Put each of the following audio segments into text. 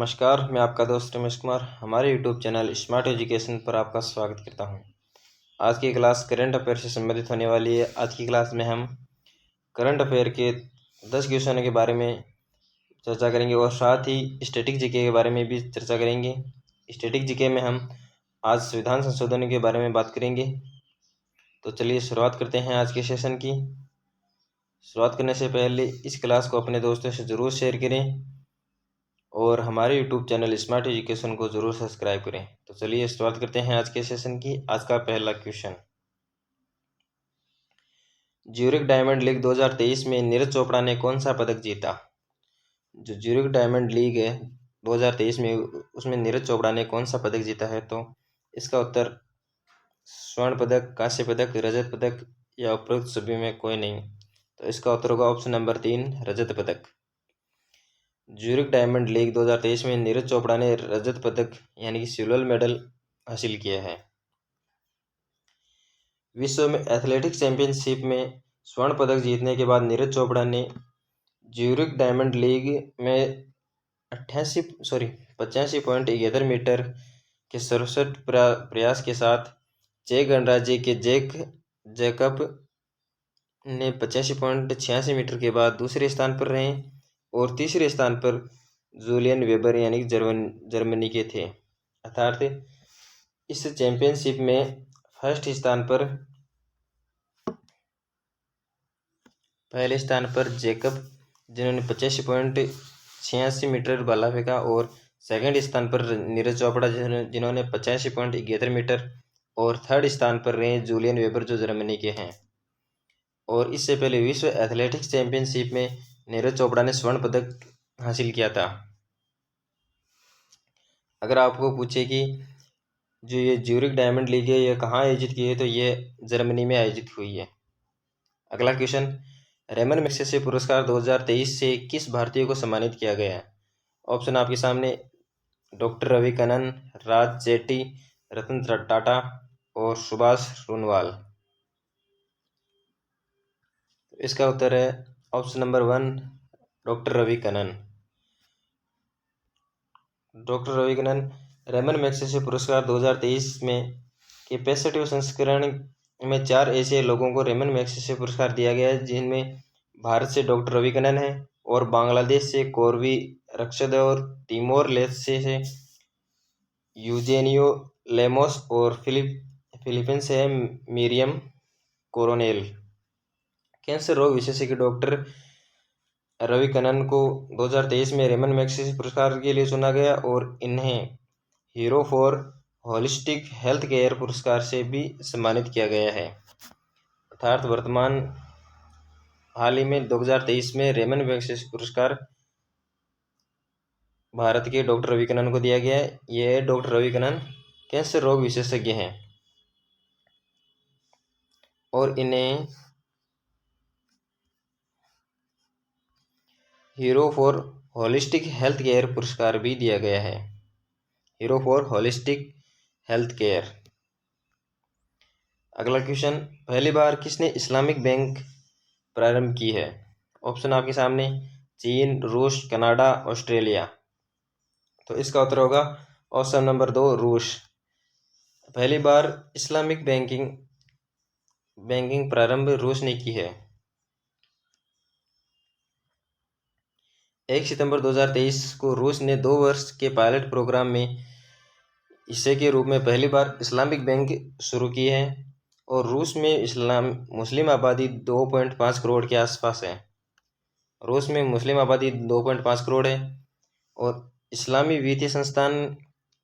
नमस्कार, मैं आपका दोस्त रमेश कुमार हमारे यूट्यूब चैनल स्मार्ट एजुकेशन पर आपका स्वागत करता हूं। आज की क्लास करंट अफेयर से संबंधित होने वाली है। आज की क्लास में हम करंट अफेयर के 10 क्वेश्चनों के बारे में चर्चा करेंगे और साथ ही स्टैटिक जीके के बारे में भी चर्चा करेंगे। स्टैटिक जीके में हम आज संविधान संशोधन के बारे में बात करेंगे। तो चलिए शुरुआत करते हैं आज के सेशन की। शुरुआत करने से पहले इस क्लास को अपने दोस्तों से ज़रूर शेयर करें और हमारे यूट्यूब चैनल स्मार्ट एजुकेशन को ज़रूर सब्सक्राइब करें। तो चलिए शुरुआत करते हैं आज के सेशन की। आज का पहला क्वेश्चन, ज्यूरिख डायमंड लीग 2023 में नीरज चोपड़ा ने कौन सा पदक जीता? जो ज्यूरिख डायमंड लीग है 2023 में, उसमें नीरज चोपड़ा ने कौन सा पदक जीता है? तो इसका उत्तर स्वर्ण पदक, कांस्य पदक, रजत पदक या उपरोक्त सभी में कोई नहीं। तो इसका उत्तर होगा ऑप्शन नंबर 3, रजत पदक। ज्यूरिख डायमंड लीग 2023 में नीरज चोपड़ा ने रजत पदक यानी कि सिल्वर मेडल हासिल किया है। विश्व में एथलेटिक्स चैंपियनशिप में स्वर्ण पदक जीतने के बाद नीरज चोपड़ा ने ज्यूरिख डायमंड लीग में 85.71 मीटर के सर्वश्रेष्ठ प्रयास के साथ चेक गणराज्य के जैकब ने 85.86 मीटर के बाद दूसरे स्थान पर रहे और तीसरे स्थान पर जूलियन वेबर यानी जर्मनी के थे। अर्थात इस चैंपियनशिप में पहले स्थान पर जैकब जिन्होंने 85.86 मीटर भाला फेंका और सेकंड स्थान पर नीरज चोपड़ा जिन्होंने 85.71 मीटर और थर्ड स्थान पर रहे जूलियन वेबर जो जर्मनी के हैं। और इससे पहले विश्व एथलेटिक्स चैंपियनशिप में नीरज चोपड़ा ने स्वर्ण पदक हासिल किया था। अगर आपको पूछे कि जो ये ज्यूरिख डायमंड लीग है ये कहाँ आयोजित की है, तो ये जर्मनी में आयोजित हुई है। अगला क्वेश्चन, रेमन मैग्सेसे पुरस्कार 2023 से किस भारतीय को सम्मानित किया गया है? ऑप्शन आपके सामने, डॉक्टर रवि कन्नन, राज जेट्टी, रतन टाटा और सुभाष सोनोवाल। इसका उत्तर है option number 1, doctor Ravi Kannan. Doctor Ravi Kannan Ramon Magsaysay पुरस्कार 2023 में के 65वें संस्करण में 4 ऐसे लोगों को रेमन मैग्सेसे पुरस्कार दिया गया है, जिनमें भारत से डॉक्टर रवि कन्नन है और बांग्लादेश से कोरवी रक्षद और तिमोर लेस्ते से यूजेनियो लेमोस और फिलीपींस से मिरियम कोरोनेल। कैंसर रोग विशेषज्ञ डॉक्टर रवि कन्नन को 2023 में रेमन मैग्सेसे पुरस्कार के लिए चुना गया और इन्हें hero for holistic health care पुरस्कार से भी सम्मानित किया गया है। अर्थात हाल ही में 2023 में रेमन मैग्सेसे पुरस्कार भारत के डॉक्टर रवि कन्नन को दिया गया है। ये डॉक्टर रवि कन्नन कैंसर रोग विशेषज्ञ हैं और इन्हें hero for holistic health care पुरस्कार भी दिया गया है। Hero for holistic health care. अगला क्वेश्चन, पहली बार किसने इस्लामिक बैंक प्रारंभ की है? ऑप्शन आपके सामने, चीन, रूस, कनाडा, ऑस्ट्रेलिया। तो इसका उत्तर होगा ऑप्शन नंबर 2, रूस। पहली बार इस्लामिक बैंकिंग प्रारंभ रूस ने की है। 1 सितंबर 2023 को रूस ने 2 वर्ष के पायलट प्रोग्राम में हिस्से के रूप में पहली बार इस्लामिक बैंक शुरू की है और रूस में मुस्लिम आबादी 2.5 करोड़ के आसपास है। रूस में मुस्लिम आबादी 2.5 करोड़ है और इस्लामी वित्तीय संस्थान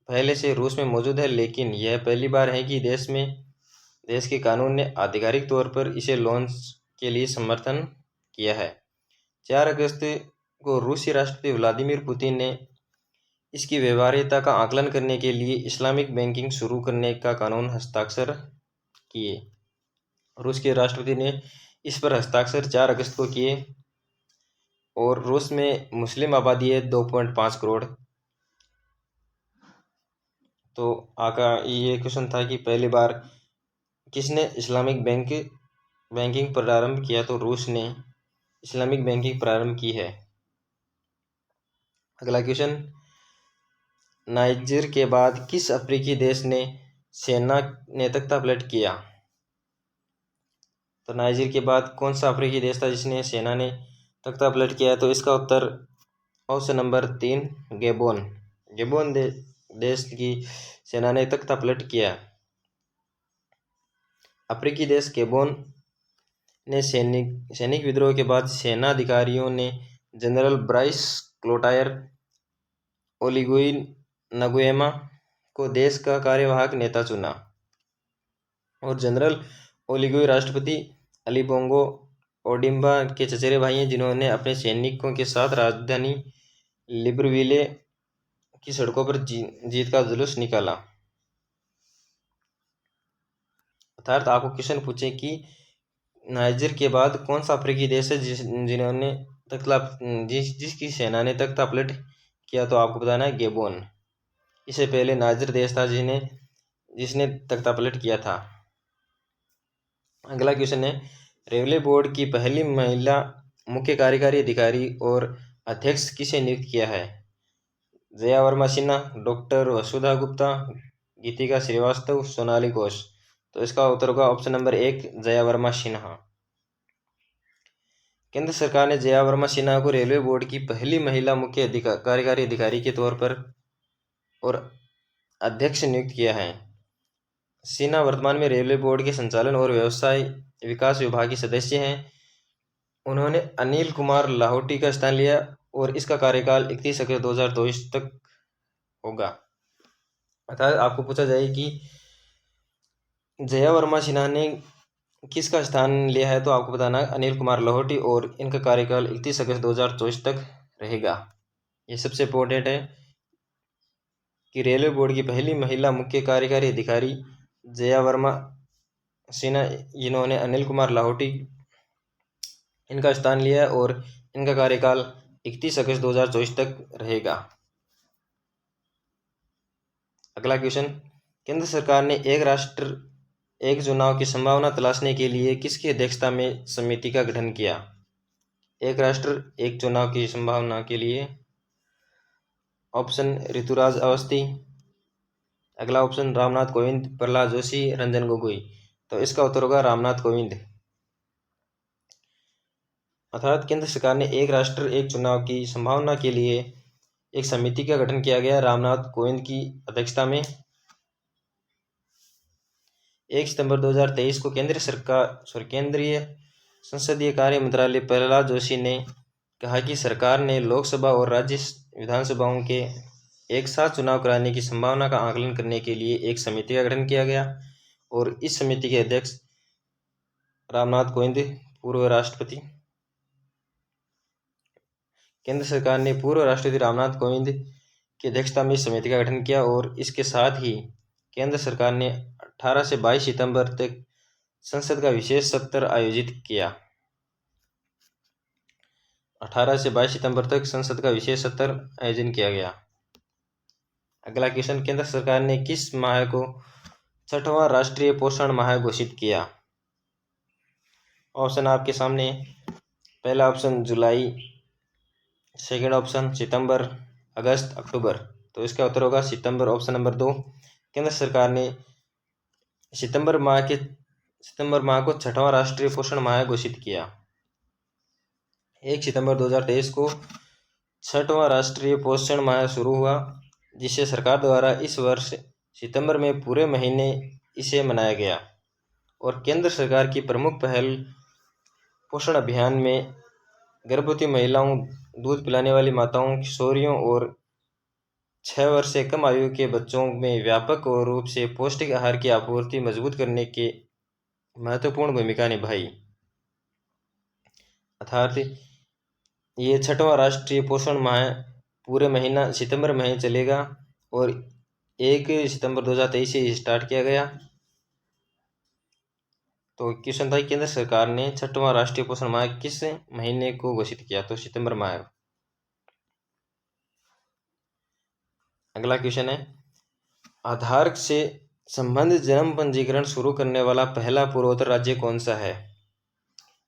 पहले से रूस में मौजूद है, लेकिन यह पहली बार है कि देश के कानून ने आधिकारिक तौर पर इसे लोन के लिए समर्थन किया है। 4 अगस्त को रूसी राष्ट्रपति व्लादिमीर पुतिन ने इसकी व्यवहार्यता का आकलन करने के लिए इस्लामिक बैंकिंग शुरू करने का कानून हस्ताक्षर किए। रूस के राष्ट्रपति ने इस पर हस्ताक्षर 4 अगस्त को किए और रूस में मुस्लिम आबादी है 2.5 करोड़। तो ये क्वेश्चन था कि पहली बार किसने इस्लामिक बैंकिंग प्रारंभ किया? तो रूस ने इस्लामिक बैंकिंग प्रारंभ की है। अगला क्वेश्चन, नाइजर के बाद किस अफ्रीकी देश ने सेना ने तख्तापलट किया? तो नाइजर के बाद कौन सा अफ्रीकी देश था जिसने सेना ने तख्तापलट किया? तो इसका उत्तर ऑप्शन नंबर 3 गैबोन। गैबोन देश की सेना ने तख्तापलट किया। अफ्रीकी देश गैबोन ने सैनिक विद्रोह के बाद सेना अधिकारियों ने जनरल ब्राइस क्लोटायर ओलिगुई नगुएमा को देश का कार्यवाहक नेता चुना और जनरल ओलिगुई राष्ट्रपति अली बोंगो ओडिम्बा के चचेरे भाई हैं, जिन्होंने अपने सैनिकों के साथ राजधानी लिब्रविले की सड़कों पर जीत का जुलूस निकाला। अर्थात आपको क्वेश्चन पूछे कि नाइजर के बाद कौन सा अफ्रीकी देश है जिन्होंने जिसकी सेना ने तख्तापलट किया? तो आपको बताना है गैबोन। इससे पहले नाइजर देश था जिसने तख्तापलट किया था। अगला क्वेश्चन है, रेलवे बोर्ड की पहली महिला मुख्य कार्यकारी अधिकारी और अध्यक्ष किसे नियुक्त किया है? जया वर्मा सिन्हा, डॉक्टर वसुधा गुप्ता, गीतिका श्रीवास्तव, सोनाली घोष। तो इसका उत्तर होगा ऑप्शन नंबर 1 जया वर्मा सिन्हा। केंद्र सरकार ने जया वर्मा सिन्हा को रेलवे बोर्ड की पहली महिला मुख्य कार्यकारी अधिकारी के तौर पर और अध्यक्ष नियुक्त किया है। सिन्हा वर्तमान में रेलवे बोर्ड के संचालन और व्यवसाय विकास विभाग की सदस्य हैं। उन्होंने अनिल कुमार लाहौटी का स्थान लिया और इसका कार्यकाल 31 अगस्त 2024 तक होगा। अर्थात आपको पूछा जाए कि जया वर्मा सिन्हा ने किसका स्थान लिया है? तो आपको बताना अनिल कुमार लाहौटी और इनका कार्यकाल 31 अगस्त 2024 तक रहेगा। ये सबसे इम्पोर्टेंट है कि रेलवे बोर्ड की पहली महिला मुख्य कार्यकारी अधिकारी जया वर्मा सिन्हा, जिन्होंने अनिल कुमार लाहौटी इनका स्थान लिया और इनका कार्यकाल 31 अगस्त 2024 तक रहेगा। अगला क्वेश्चन, केंद्र सरकार ने एक राष्ट्र एक चुनाव की संभावना तलाशने के लिए किसकी अध्यक्षता में समिति का गठन किया? एक राष्ट्र एक चुनाव की संभावना के लिए ऑप्शन ऋतुराज अवस्थी, अगला ऑप्शन रामनाथ कोविंद, प्रहलाद जोशी, रंजन गोगोई। तो इसका उत्तर होगा रामनाथ कोविंद। अर्थात केंद्र सरकार ने एक राष्ट्र एक चुनाव की संभावना के लिए एक समिति का गठन किया गया रामनाथ कोविंद की अध्यक्षता में। 1 सितंबर 2023 को केंद्रीय संसदीय कार्य मंत्रालय प्रहलाद जोशी ने कहा कि सरकार ने लोकसभा और राज्य विधानसभाओं के एक साथ चुनाव कराने की संभावना का आकलन करने के लिए एक समिति का गठन किया गया और इस समिति के अध्यक्ष रामनाथ कोविंद पूर्व राष्ट्रपति। केंद्र सरकार ने पूर्व राष्ट्रपति रामनाथ कोविंद की अध्यक्षता में इस समिति का गठन किया और इसके साथ ही केंद्र सरकार ने 18 से 22 सितंबर तक संसद का विशेष सत्र आयोजित किया। 18 से 22 सितंबर तक संसद का विशेष सत्र आयोजन किया गया। अगला क्वेश्चन, केंद्र सरकार ने किस माह को 6वां राष्ट्रीय पोषण माह घोषित किया? ऑप्शन आपके सामने, पहला ऑप्शन जुलाई, सेकंड ऑप्शन सितंबर, अगस्त, अक्टूबर। तो इसका उत्तर होगा सितंबर, ऑप्शन नंबर 2। केंद्र सरकार ने सितंबर माह को 6वां राष्ट्रीय पोषण माह घोषित किया। 1 सितंबर 2023 को 6वां राष्ट्रीय पोषण माह शुरू हुआ, जिसे सरकार द्वारा इस वर्ष सितंबर में पूरे महीने इसे मनाया गया और केंद्र सरकार की प्रमुख पहल पोषण अभियान में गर्भवती महिलाओं, दूध पिलाने वाली माताओं, किशोरियों और 6 वर्ष से कम आयु के बच्चों में व्यापक रूप से पौष्टिक आहार की आपूर्ति मजबूत करने के महत्वपूर्ण भूमिका निभाई। अर्थात ये 6वां राष्ट्रीय पोषण माह पूरे महीना सितंबर में चलेगा और 1 सितंबर 2023 से स्टार्ट किया गया। तो क्वेश्चन था केंद्र सरकार ने 6वां राष्ट्रीय पोषण माह किस महीने को घोषित किया? तो सितंबर माह। अगला क्वेश्चन है, आधार से संबंधित जन्म पंजीकरण शुरू करने वाला पहला पूर्वोत्तर राज्य कौन सा है?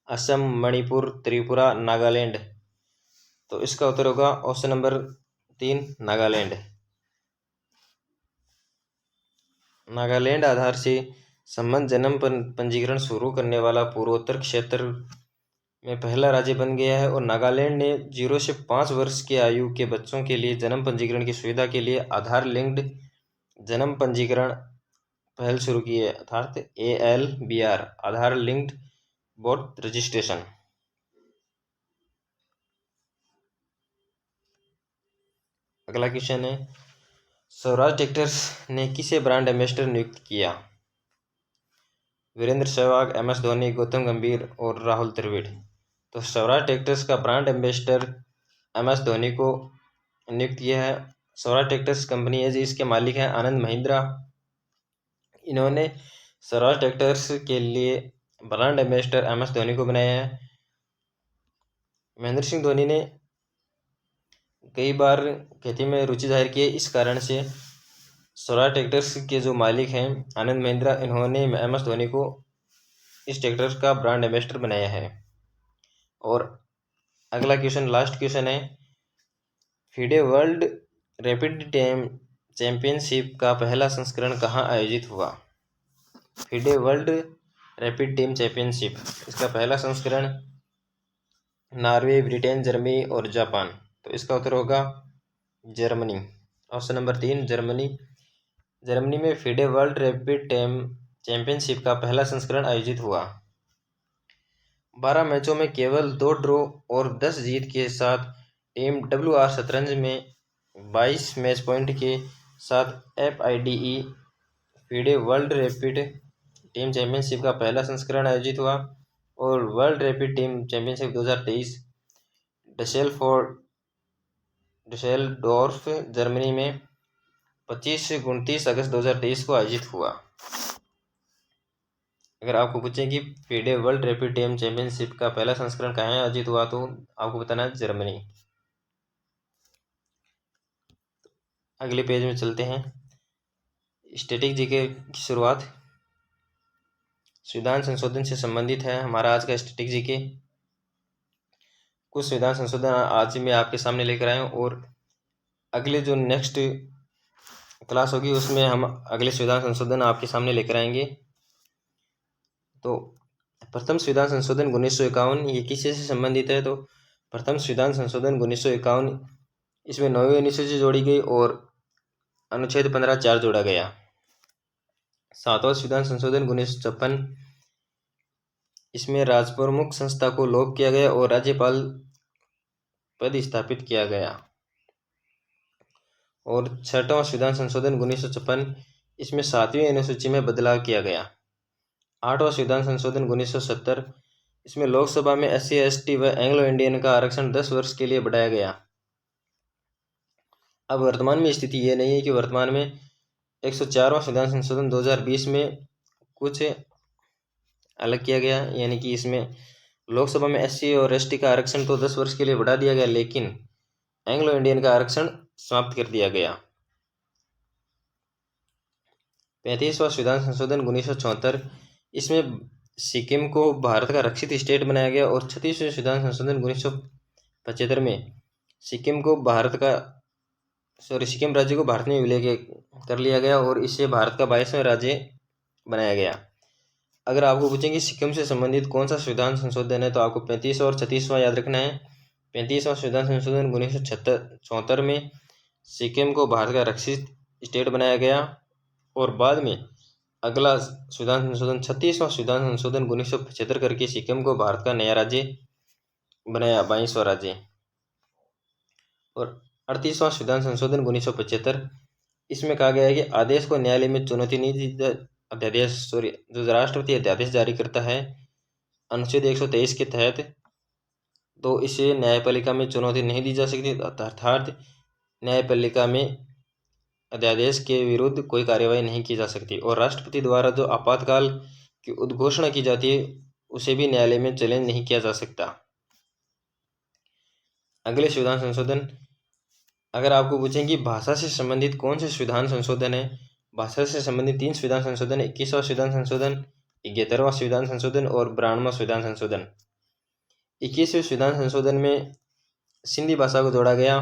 असम, मणिपुर, त्रिपुरा, नागालैंड। तो इसका उत्तर होगा ऑप्शन नंबर 3 नागालैंड। नागालैंड आधार से संबंध जन्म पंजीकरण शुरू करने वाला पूर्वोत्तर क्षेत्र में पहला राज्य बन गया है और नागालैंड ने 0 से 5 वर्ष की आयु के बच्चों के लिए जन्म पंजीकरण की सुविधा के लिए आधार लिंक्ड जन्म पंजीकरण पहल शुरू की है, अर्थात ALBR, आधार लिंक्ड बर्थ रजिस्ट्रेशन। अगला क्वेश्चन है, स्वराज ट्रैक्टर्स ने किसे ब्रांड एम्बेसडर नियुक्त किया? वीरेंद्र सहवाग, MS धोनी, गौतम गंभीर और राहुल द्रविड़। तो स्वराज ट्रैक्टर्स का ब्रांड एम्बेसडर MS धोनी को नियुक्त किया है। स्वराज ट्रैक्टर्स कंपनी है जिसके मालिक हैं आनंद महिंद्रा। इन्होंने स्वराज ट्रैक्टर्स के लिए ब्रांड एम्बेसडर MS धोनी को बनाया है। महेंद्र सिंह धोनी ने कई बार खेती में रुचि जाहिर की है, इस कारण से स्वराज ट्रैक्टर्स के जो मालिक हैं आनंद महिंद्रा, इन्होंने MS धोनी को इस ट्रैक्टर का ब्रांड एम्बेसडर बनाया है। और अगला क्वेश्चन, लास्ट क्वेश्चन है, FIDE world rapid team championship का पहला संस्करण कहाँ आयोजित हुआ? FIDE world rapid team championship, इसका पहला संस्करण नॉर्वे, ब्रिटेन, जर्मनी और जापान। तो इसका उत्तर होगा Germany. Option number 3 Germany. Germany में FIDE world rapid team championship का पहला संस्करण आयोजित हुआ। 12 मैचों में केवल 2 ड्रॉ और 10 जीत के साथ टीम WR शतरंज में 22 मैच पॉइंट के साथ FIDE FIDE world rapid team championship का पहला संस्करण आयोजित हुआ और world rapid team championship 2023 Dusseldorf Germany में 25-29 अगस्त 2023 को आयोजित हुआ। अगर आपको पूछें कि FIDE world rapid team championship का पहला संस्करण कहाँ आयोजित हुआ, तो आपको बताना है जर्मनी। अगले पेज में चलते हैं। स्टैटिक जीके की शुरुआत संविधान संशोधन से संबंधित है हमारा आज का स्टैटिक जीके। कुछ संविधान संशोधन आज मैं आपके सामने लेकर आया हूँ और अगले जो नेक्स्ट क्लास होगी उसमें हम अगले संविधान संशोधन आपके सामने लेकर आएंगे। तो प्रथम संविधान संशोधन 1951 ये किसी से संबंधित है? तो प्रथम संविधान संशोधन 1951, इसमें 9वीं अनुसूची जोड़ी गई और अनुच्छेद 15(4) जोड़ा गया। 7वां संविधान संशोधन 1956, इसमें राजप्रमुख संस्था को लोप किया गया और राज्यपाल पद स्थापित किया गया। और 6वां संविधान संशोधन 1956, इसमें 7वीं अनुसूची में बदलाव किया गया। 8वां संविधान संशोधन 1970, इसमें लोकसभा में SC ST व एंग्लो इंडियन का आरक्षण 10 वर्ष के लिए बढ़ाया गया। अब वर्तमान में स्थिति ये नहीं है कि वर्तमान में 104वां संविधान संशोधन 2020 में कुछ अलग किया गया, यानी कि इसमें लोकसभा में SC और ST का आरक्षण तो 10 वर्ष के लिए बढ़ा दिया गया, लेकिन एंग्लो इंडियन का आरक्षण समाप्त कर दिया गया। 35वां संविधान संशोधन 1974, इसमें सिक्किम को भारत का रक्षित स्टेट बनाया गया और 36वें संविधान संशोधन 1975 में सिक्किम राज्य को भारत में विलय कर लिया गया और इससे भारत का 22वां राज्य बनाया गया। अगर आपको पूछेंगे सिक्किम से संबंधित कौन सा संविधान संशोधन है, तो आपको 35वां और 36वां याद रखना है। 35वां संविधान संशोधन 1974 में सिक्किम को भारत का रक्षित स्टेट बनाया गया और बाद में अगला संविधान संशोधन 36वां संविधान संशोधन 1975 करके सिक्किम को भारत का नया राज्य बनाया, 22वां राज्य। और 38वां संविधान संशोधन 1975, इसमें कहा गया है कि आदेश को न्यायालय में चुनौती नहीं दी, जो राष्ट्रपति अध्यादेश जारी करता है अनुच्छेद 123 के तहत, तो इसे न्यायपालिका में चुनौती नहीं दी जा सकती, अर्थात न्यायपालिका में अध्यादेश के विरुद्ध कोई कार्यवाही नहीं की जा सकती। और राष्ट्रपति द्वारा जो आपातकाल की उद्घोषणा की जाती है उसे भी न्यायालय में चैलेंज नहीं किया जा सकता। अगले संविधान संशोधन, अगर आपको पूछें कि भाषा से संबंधित कौन से संविधान संशोधन है, भाषा से संबंधित 3 संविधान संशोधन, 21वां संविधान संशोधन, 71वां संविधान संशोधन और 92वां संविधान संशोधन। 21वें संविधान संशोधन में सिंधी भाषा को जोड़ा गया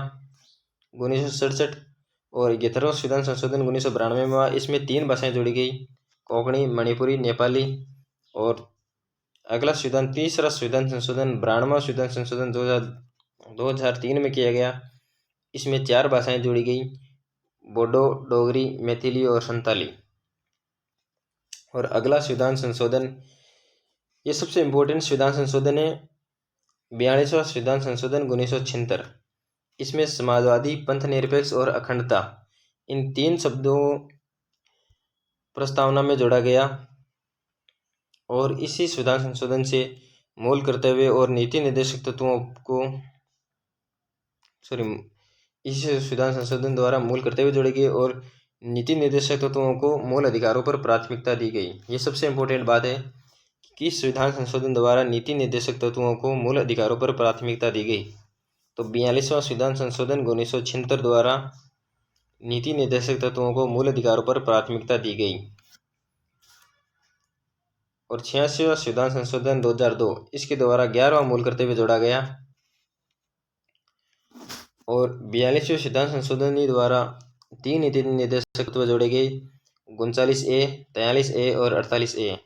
1967 और 11वां संविधान संशोधन 1992 में हुआ। इसमें 3 भाषाएं जोड़ी गई, कोंकणी, मणिपुरी, नेपाली। और अगला संविधान, तीसरा संविधान संशोधन 92वां संविधान संशोधन 2003 में किया गया। इसमें 4 भाषाएं जोड़ी गई, बोडो, डोगरी, मैथिली और संताली। और अगला संविधान संशोधन, ये सबसे इम्पोर्टेंट संविधान संशोधन है, 42वां संविधान संशोधन 1976। इसमें समाजवादी, पंथ निरपेक्ष और अखंडता, इन 3 शब्दों प्रस्तावना में जोड़ा गया। और इसी संविधान संशोधन से मूल कर्तव्य और नीति निर्देशक तत्वों को इस संविधान संशोधन द्वारा मूल कर्तव्य जोड़े गए और नीति निर्देशक तत्वों को मूल अधिकारों पर प्राथमिकता दी गई। ये सबसे इम्पोर्टेंट बात है कि संविधान संशोधन द्वारा नीति निर्देशक तत्वों को मूल अधिकारों पर प्राथमिकता दी गई। तो 42वां संविधान संशोधन 1976 द्वारा नीति निर्देशक तत्वों को मूल अधिकारों पर प्राथमिकता दी गई। और 86वां संविधान संशोधन 2002, इसके द्वारा 11वां मूल कर्तव्य जोड़ा गया। और 42वें संविधान संशोधन द्वारा 3 नीति निर्देशक तत्व जोड़े गए, 39A, 43A और 48A।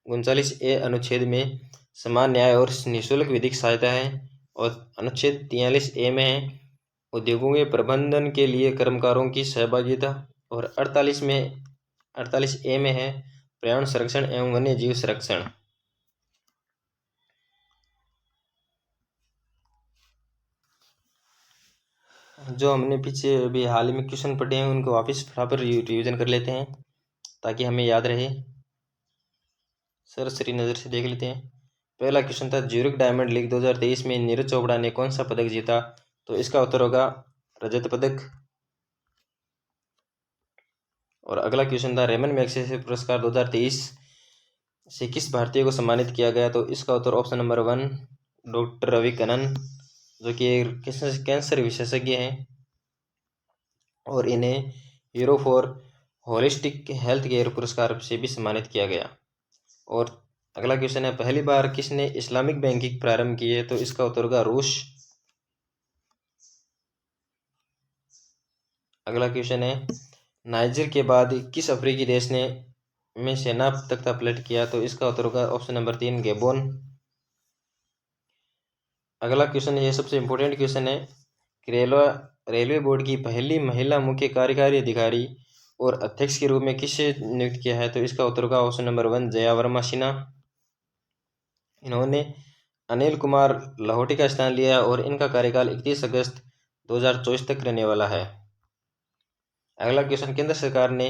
39A अनुच्छेद में समान न्याय और निःशुल्क विधिक सहायता है। और अनुच्छेद 43A में है उद्योगों के प्रबंधन के लिए कर्मकारों की सहभागिता। और 48A में है पर्यावरण संरक्षण एवं वन्य जीव संरक्षण। जो हमने पीछे अभी हाल ही में क्वेश्चन पढ़े हैं उनको वापस फटाफट रिवीजन कर लेते हैं ताकि हमें याद रहे। सरसरी नज़र से देख लेते हैं। पहला क्वेश्चन था, ज्यूरिख डायमंड लीग 2023 में नीरज चोपड़ा ने कौन सा पदक जीता? तो इसका उत्तर होगा रजत पदक। और अगला क्वेश्चन था, रेमन मैगसेसे पुरस्कार 2023 से किस भारतीय को सम्मानित किया गया? तो इसका उत्तर option number 1 doctor Ravi Kannan, जो कि कैंसर विशेषज्ञ हैं। और इन्हें hero for holistic health care पुरस्कार से भी सम्मानित किया गया। और अगला क्वेश्चन है, पहली बार किसने इस्लामिक बैंकिंग प्रारंभ की है? तो इसका उत्तर होगा रूस। अगला क्वेश्चन है, नाइजर के बाद किस अफ्रीकी देश ने में सेना तख्ता पलट किया? तो इसका उत्तर होगा ऑप्शन नंबर 3 गैबोन। अगला क्वेश्चन, ये सबसे इम्पोर्टेंट क्वेश्चन है, रेलवे बोर्ड की पहली महिला मुख्य कार्यकारी अधिकारी और अध्यक्ष के रूप में किसे नियुक्त किया है? तो इसका उत्तर होगा ऑप्शन नंबर 1 जया वर्मा सिन्हा। इन्होंने अनिल कुमार लाहौटी का स्थान लिया और इनका कार्यकाल 31 अगस्त 2024 तक रहने वाला है। अगला क्वेश्चन, केंद्र सरकार ने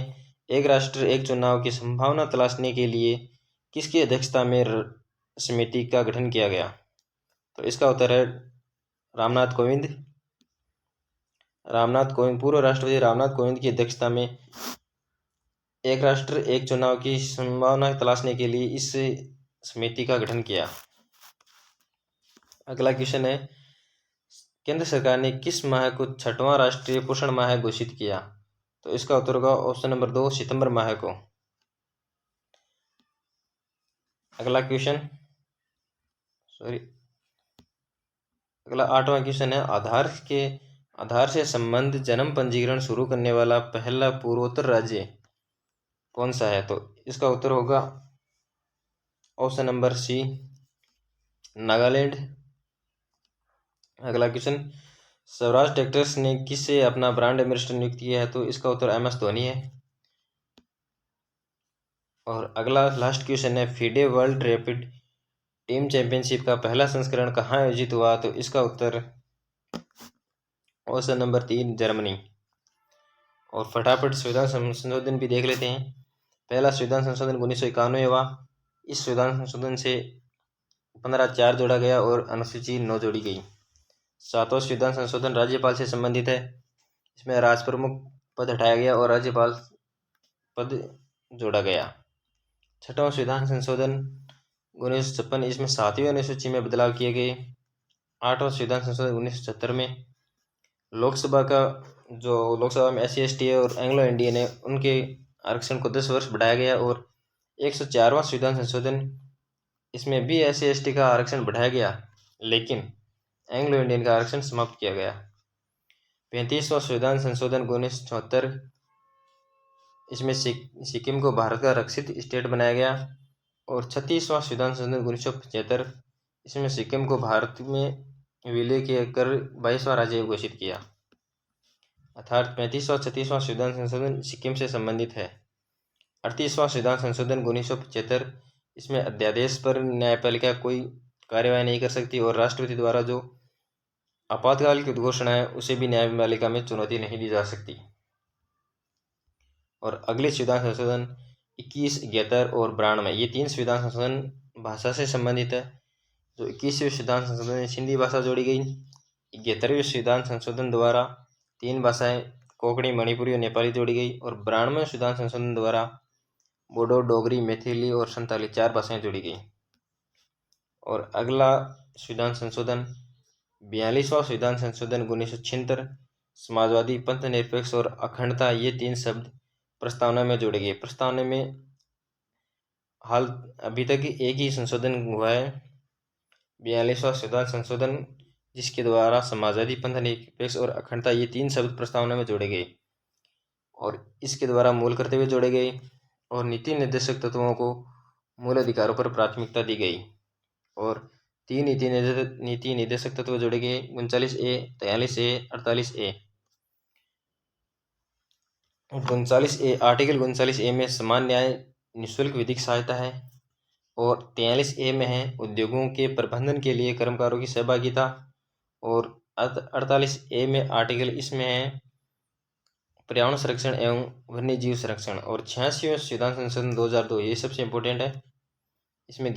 एक राष्ट्र एक चुनाव की संभावना तलाशने के लिए किसकी अध्यक्षता में समिति का गठन किया गया? तो इसका उत्तर है रामनाथ कोविंद। पूर्व राष्ट्रपति रामनाथ कोविंद की अध्यक्षता में एक राष्ट्र एक चुनाव की संभावना तलाशने के लिए इस समिति का गठन किया। अगला क्वेश्चन है, केंद्र सरकार ने किस माह को 6वां राष्ट्रीय पोषण माह घोषित किया? तो इसका उत्तर होगा ऑप्शन नंबर 2 सितंबर माह को। अगला 8वां क्वेश्चन है, आधार से संबंध जन्म पंजीकरण शुरू करने वाला पहला पूर्वोत्तर राज्य कौन सा है? तो इसका उत्तर होगा ऑप्शन नंबर सी नागालैंड। अगला क्वेश्चन, स्वराज ट्रैक्टर्स ने किसे अपना ब्रांड एम्बेसडर नियुक्त किया है? तो इसका उत्तर MS धोनी है। और अगला लास्ट क्वेश्चन है, FIDE world rapid team championship का पहला संस्करण कहाँ आयोजित हुआ? तो इसका उत्तर ऑप्शन नंबर 3 जर्मनी। और फटाफट संविधान संशोधन भी देख लेते हैं। पहला संविधान संशोधन 1991 हुआ। इस संविधान संशोधन से 15(4) जोड़ा गया और अनुसूची 9 जोड़ी गई। 7वां संविधान संशोधन राज्यपाल से संबंधित है। इसमें राज प्रमुख पद हटाया गया और राज्यपाल पद जोड़ा गया। 6वां संविधान संशोधन 1956, इसमें 7वीं अनुसूची में बदलाव किए गए। 8वां संविधान संशोधन 1970 में लोकसभा में SC/ST और एंग्लो इंडियन है उनके आरक्षण को 10 वर्ष बढ़ाया गया। और 104वां संविधान संशोधन, इसमें भी SC/ST का आरक्षण बढ़ाया गया लेकिन एंग्लो इंडियन का आरक्षण समाप्त किया गया। 35वां संविधान संशोधन 1974, इसमें सिक्किम को भारत का रक्षित स्टेट बनाया गया। और 36वां संविधान संशोधन 1975, इसमें सिक्किम को भारत में विलय कर 22वां राज्य घोषित किया। अर्थात 35वां 36वां संविधान संशोधन सिक्किम से संबंधित है। 38वां संविधान संशोधन 1975, इसमें अध्यादेश पर न्यायपालिका कोई कार्यवाही नहीं कर सकती और राष्ट्रपति द्वारा जो आपातकाल की घोषणा है उसे भी न्यायपालिका में चुनौती नहीं दी जा सकती। और अगले संविधान संशोधन 21, 71 और 92, ये 3 संविधान संशोधन भाषा से संबंधित है। जो 21वें संविधान संशोधन में सिंधी भाषा जोड़ी गई। 71वें संविधान संशोधन द्वारा 3 भाषाएं कोंकणी, मणिपुरी और नेपाली जोड़ी गई। और 92वें संविधान संशोधन द्वारा बोडो, डोगरी, मैथिली और संताली 4 भाषाएं जोड़ी गई। और अगला संविधान संशोधन 42वां संविधान संशोधन 1976, समाजवादी, पंथ निरपेक्ष और अखंडता, ये 3 शब्द प्रस्तावना में जोड़े गए। प्रस्तावना में हाल अभी तक एक ही संशोधन हुआ है, 42वां संविधान संशोधन, जिसके द्वारा समाजवादी, पंथ निरपेक्ष और अखंडता, ये 3 शब्द प्रस्तावना में जोड़े गए और इसके द्वारा मूल कर्तव्य जोड़े गए और नीति निर्देशक तत्वों को मूल अधिकारों पर प्राथमिकता दी गई। और 3 नीति निर्देशक तत्व जोड़े गए, 39A, 43A, 48A। 39A, article 39A में समान न्याय, निःशुल्क विधिक सहायता है। और 43A में है उद्योगों के प्रबंधन के लिए कर्मकारों की सहभागिता। और 48A में आर्टिकल, इसमें है पर्यावरण संरक्षण एवं वन्य जीव संरक्षण। और 86वें संविधान संशोधन 2002, ये सबसे इम्पोर्टेंट है। इसमें